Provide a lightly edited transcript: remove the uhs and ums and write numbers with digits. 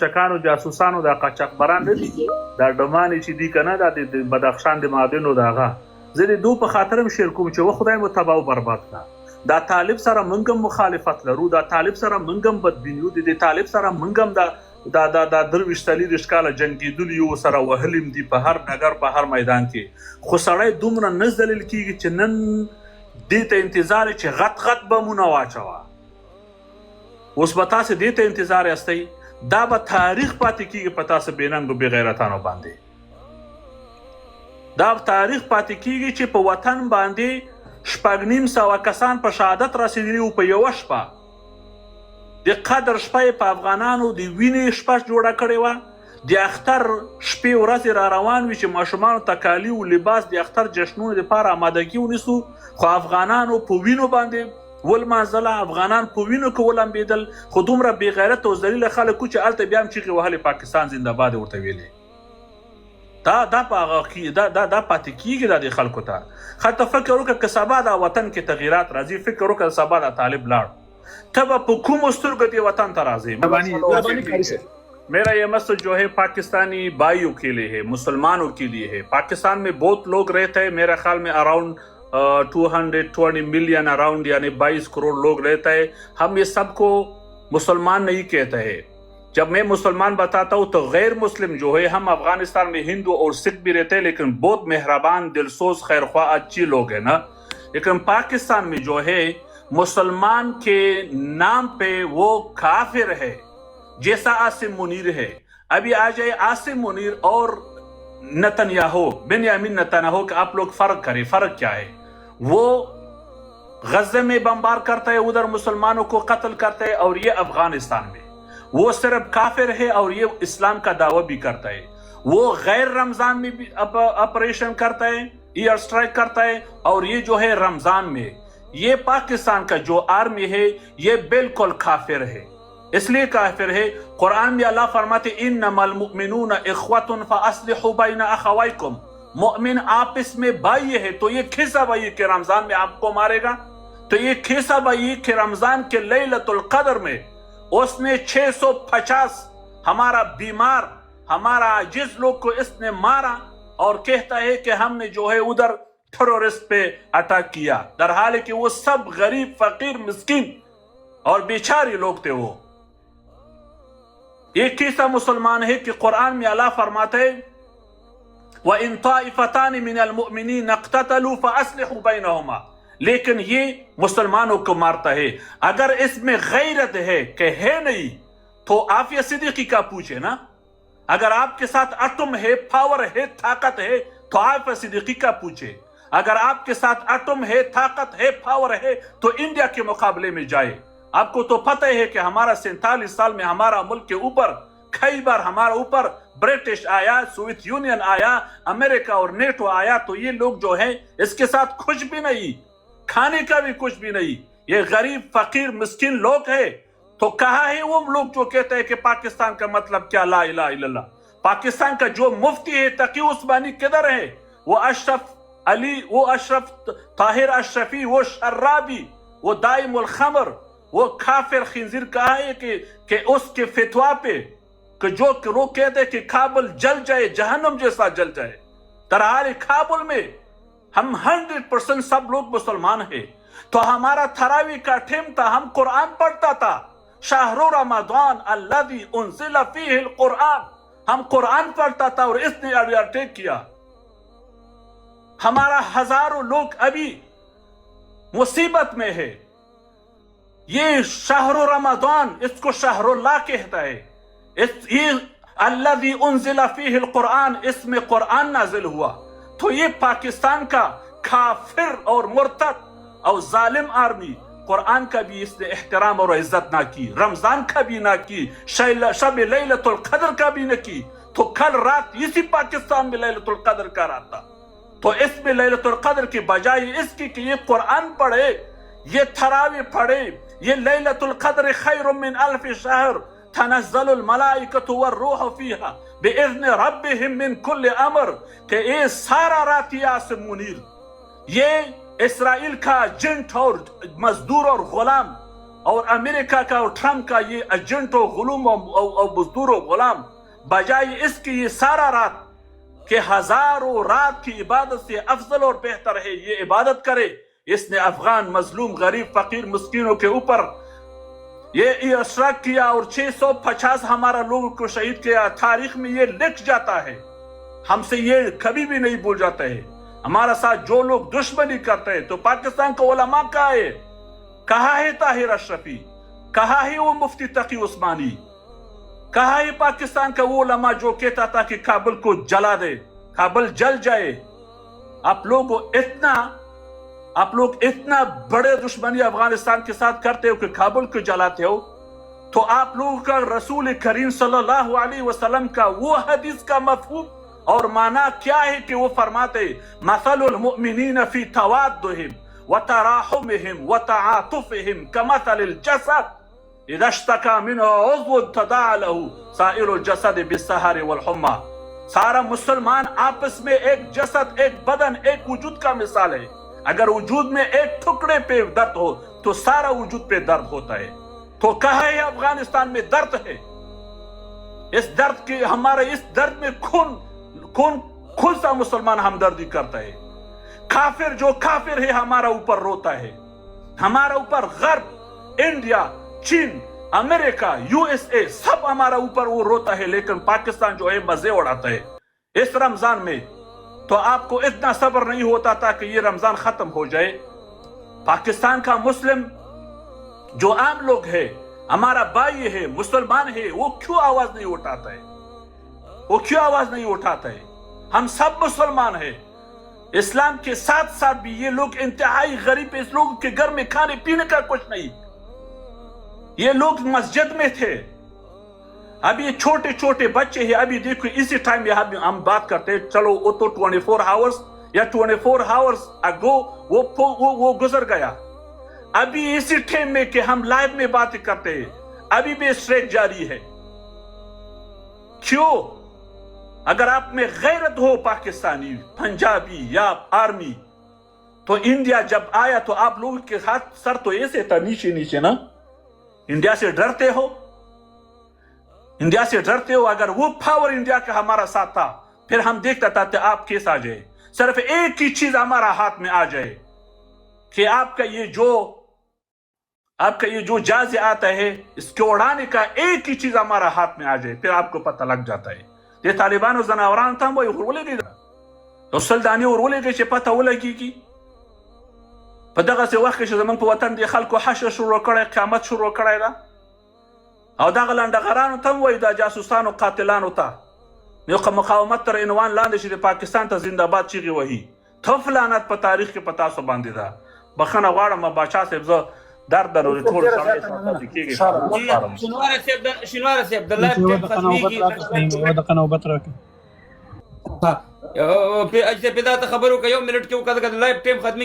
چکانو جاسوسانو دا قاچاقبران نه دي دا ډمانې چې دي کنه دا د بدخشان د معادنو داغه زه د دو په خاطر هم شعر کوم چې و خدای مو تباه او برباد کړه دا طالب سره موږ هم مخالفت لرو دا طالب سره موږ هم بدبینیو د طالب سره موږ هم دا درویشتلی د ښکاله جنګېدلي یو سره وهلیم دي په هر ډګر په هر میدان کې خو سړی دومره نه ذلیل کېږي چې نن دې ته انتظار چې غټ بمونه واچوه اوس به تاسې دې ته انتظار یاستئ دا به تاریخ پاتې کېږي په تاسو بېننګو بې غیرتانو باندې دا تاریخ پاتې کېږي چې په وطن باندې 6,500 کسان په شهادت رسېدلي وو په یوه شپه د قدر شپه یې په افغانانو د وینې شپه جوړه کړې وه د اختر شپې ورځې را روان وي چې ماشومانو ته کالي و لباس د اختر جشنونو دپاره امادګي ونیسو خو افغانانو په وینو باندې ولمانځله افغانان په وینو کې ولمبېدل خو دومره بې غیرته او ذلیله خلک وو چې هلته بیا هم چیغې وهلې پاکستان زنده‌باد یې ورته ویلې دا پاتې کېږي دا د خلکو ته ښه ته فکر وکړه که سبا دا وطن کې تغیرات راځي فکر وکړه سبا دا طالب لاړ ته به په کومو سترګو دې وطن ته راځې میرا یہ مسجد جو ہے پاکستانی بھائیوں کے لیے ہے مسلمانوں کے لیے ہے پاکستان میں بہت لوگ رہتے ہیں میرے خیال میں اراؤنڈ 220 ملین اراؤنڈ یعنی 22 کروڑ لوگ رہتا ہے ہم یہ سب کو مسلمان نہیں کہتے ہیں جب میں مسلمان بتاتا ہوں تو غیر مسلم جو ہے ہم افغانستان میں ہندو اور سکھ بھی رہتے ہیں لیکن بہت مہربان دلسوز خیرخواہ اچھی لوگ ہیں نا لیکن پاکستان میں جو ہے مسلمان کے نام پہ وہ کافر ہے جیسا عاصم منیر ہے ابھی آ جائے عاصم منیر اور نتنیاہو بنیامین نتنیاہو کہ آپ لوگ فرق کریں فرق کیا ہے وہ غزے میں بمبار کرتا ہے ادھر مسلمانوں کو قتل کرتا ہے اور یہ افغانستان میں وہ صرف کافر ہے اور یہ اسلام کا دعویٰ بھی کرتا ہے وہ غیر رمضان میں بھی آپریشن کرتا ہے ایئر سٹرائک کرتا ہے اور یہ جو ہے رمضان میں یہ پاکستان کا جو آرمی ہے یہ بالکل کافر ہے اس لیے کافر ہے قرآن میں اللہ فرماتے انما المؤمنون اخوۃ فاصلحوا بین اخویکم مؤمن آپس میں بھائی ہے تو یہ کیسا بھائی کہ رمضان میں آپ کو مارے گا تو یہ کیسا بھائی کہ رمضان کے لیلۃ القدر میں اس نے 650 ہمارا بیمار ہمارا عاجز لوگ کو اس نے مارا اور کہتا ہے کہ ہم نے جو ہے ادھر ٹیرورسٹ پہ اٹیک کیا در حال کہ وہ سب غریب فقیر مسکین اور بیچاری لوگ تھے وہ ایک کیسا مسلمان ہے کہ قرآن میں اللہ فرماتے ہیں وَإِن طَائِفَتَانِ مِنَ الْمُؤْمِنِينَ اقْتَتَلُوا فَأَصْلِحُوا بَيْنَهُمَا لیکن یہ مسلمانوں کو مارتا ہے اگر اس میں غیرت ہے کہ ہے نہیں تو عافیہ صدیقی کا پوچھے نا اگر آپ کے ساتھ ایٹم ہے پاور ہے طاقت ہے تو عافیہ صدیقی کا پوچھے اگر آپ کے ساتھ ایٹم ہے طاقت ہے پاور ہے تو انڈیا کے مقابلے میں جائے آپ کو تو پتہ ہے کہ ہمارا 47 سال میں ہمارا ملک کے اوپر کئی بار ہمارا اوپر برٹش آیا سوویت یونین آیا امریکہ اور نیٹو آیا تو یہ لوگ جو ہے اس کے ساتھ کچھ بھی نہیں کھانے کا بھی کچھ بھی نہیں یہ غریب فقیر مسکین لوگ ہے تو کہاں ہے وہ لوگ جو کہتے ہیں کہ پاکستان کا مطلب کیا لا الہ الا اللہ پاکستان کا جو مفتی ہے تقی عثمانی کدھر ہے وہ اشرف علی وہ اشرف طاہر اشرفی وہ شرابی وہ دائم الخمر وہ کافر خنزیر کہا ہے کہ اس کے فتوا پہ کہ جو لوگ کہتے ہیں کہ کابل جل جائے جہنم جیسا جل جائے ترحال کابل میں ہم 100% سب لوگ مسلمان ہیں تو ہمارا تراویح کا ٹائم تھا ہم قرآن پڑھتا تھا شہر رمضان الذی انزل فیہ القرآن ہم قرآن پڑھتا تھا اور اس نے اٹیک کیا ہمارا ہزاروں لوگ ابھی مصیبت میں ہے یہ شہر رمضان اس کو شہر اللہ کہتا ہے الذی انزل فیہ القرآن اس میں قرآن نازل ہوا تو یہ پاکستان کا کافر اور مرتد اور ظالم آرمی قرآن کا بھی اس نے احترام اور عزت نہ کی رمضان کا بھی نہ کی شب لیلۃ القدر کا بھی نہ کی تو کل رات اسی پاکستان میں لیلۃ القدر کا رات تھا تو اس میں لیلۃ القدر کی بجائے اس کی کہ یہ قرآن پڑھے یہ تراویح پڑھے یہ لیلۃ القدر خیر من الف شہر تنزل الملائکۃ والروح فیہا باذن ربہم من کل امر کہ یہ سارا رات عاصم منیر یہ اسرائیل کا جنٹ اور مزدور اور غلام اور امریکہ کا اور ٹرمپ کا یہ ایجنٹ و غلوم اور مزدور و غلام بجائے اس کی یہ سارا رات کہ ہزاروں رات کی عبادت سے افضل اور بہتر ہے یہ عبادت کرے، اس نے افغان مظلوم غریب فقیر مسکینوں کے اوپر یہ اشراق کیا اور 650 ہمارا لوگوں کو شہید کیا. تاریخ میں یہ لکھ جاتا ہے، ہم سے یہ کبھی بھی نہیں بھول جاتا ہے. ہمارا ساتھ جو لوگ دشمنی کرتے ہیں تو پاکستان کا علماء کہاں ہے؟ کہاں ہے طاہر اشرفی؟ کہاں ہے وہ مفتی تقی عثمانی؟ کہاں ہے پاکستان کا وہ علماء جو کہتا تھا کہ کابل کو جلا دے، کابل جل جائے؟ آپ لوگ اتنا بڑے دشمنی افغانستان کے ساتھ کرتے ہو کہ کابل کو جلاتے ہو، تو آپ لوگوں کا رسول کریم صلی اللہ علیہ وسلم کا وہ حدیث کا مفہوم اور معنی کیا ہے کہ وہ فرماتے مثل المؤمنین فی توادہم وتراحمہم وتعاطفہم کمثل الجسد اذا اشتکا منہ عضو تداعی لہ سائر الجسد بالسہر والحمى. سارا مسلمان آپس میں ایک جسد، ایک بدن، ایک وجود کا مثال ہے. اگر وجود میں ایک ٹکڑے پہ درد ہو تو سارا وجود پہ درد ہوتا ہے. تو کہاں ہے افغانستان میں درد ہے؟ اس درد کی ہمارے اس درد میں کون سا مسلمان ہمدردی کرتا ہے؟ کافر جو کافر ہے ہمارا اوپر روتا ہے، ہمارا اوپر غرب، انڈیا، چین، امریکہ، یو ایس اے سب ہمارا اوپر وہ روتا ہے، لیکن پاکستان جو ہے مزے اڑاتا ہے. اس رمضان میں تو آپ کو اتنا صبر نہیں ہوتا تھا کہ یہ رمضان ختم ہو جائے. پاکستان کا مسلم جو عام لوگ ہے، ہمارا بھائی ہے، مسلمان ہے، وہ کیوں آواز نہیں اٹھاتا ہے؟ وہ کیوں آواز نہیں اٹھاتا ہے؟ ہم سب مسلمان ہیں. اسلام کے ساتھ ساتھ بھی یہ لوگ انتہائی غریب، اس لوگوں کے گھر میں کھانے پینے کا کچھ نہیں. یہ لوگ مسجد میں تھے. اب یہ چھوٹے چھوٹے بچے ہیں. ابھی دیکھو اسی ٹائم میں ہم بات کرتے ہیں، چلو وہ تو 24 آورز یا 24 آورز اگو وہ گزر گیا. ابھی اسی ٹائم میں کہ ہم لائیو میں باتیں کرتے ہیں ابھی بھی اسٹرائک جاری ہے. کیوں؟ اگر آپ میں غیرت ہو پاکستانی، پنجابی یا آرمی، تو انڈیا جب آیا تو آپ لوگوں کے ہاتھ سر تو ایسے تھا نیچے نیچے نا. انڈیا سے ڈرتے ہو؟ انڈیا سے ڈرتے ہو؟ اگر وہ پاور انڈیا کا ہمارا ساتھ تھا پھر ہم دیکھتا تھا کہ آپ کیس آ جائے. صرف ایک ہی چیز ہمارا ہاتھ میں آ جائے کہ آپ کا یہ جو جہاز آتا ہے اس کو اڑانے کا ایک ہی چیز ہمارا ہاتھ میں آ جائے، پھر آپ کو پتہ لگ جاتا ہے. یہ طالبان و زناوران تھا وہ ورولے گئی تو سلدانی ورولے گئی چې پتہ ولګیږي. په دغسې وخت کې چې زموږ په وطن د خلکو حشر شروع کړی، قیامت شروع کړی ده، او دغه لنډغرانو ته هم وایي دا جاسوسانو قاتلانو ته نو مقاومت تر عنوان لاندې چې د پاکستان ته زنده باد چیغې وهي. تف لعنت په تاریخ کې په تاسو باندې ده. بخښنه غواړم باچا صاحب، زه درد درو ټول سړی ساتل کېږي. شینوار صاحب د لایف ټیم ختمېږي، دغه نوبت راکړه. اجازه پیدا ته خبرو که 1 منټ کې وکړه د لایف ټیم ختمېږي.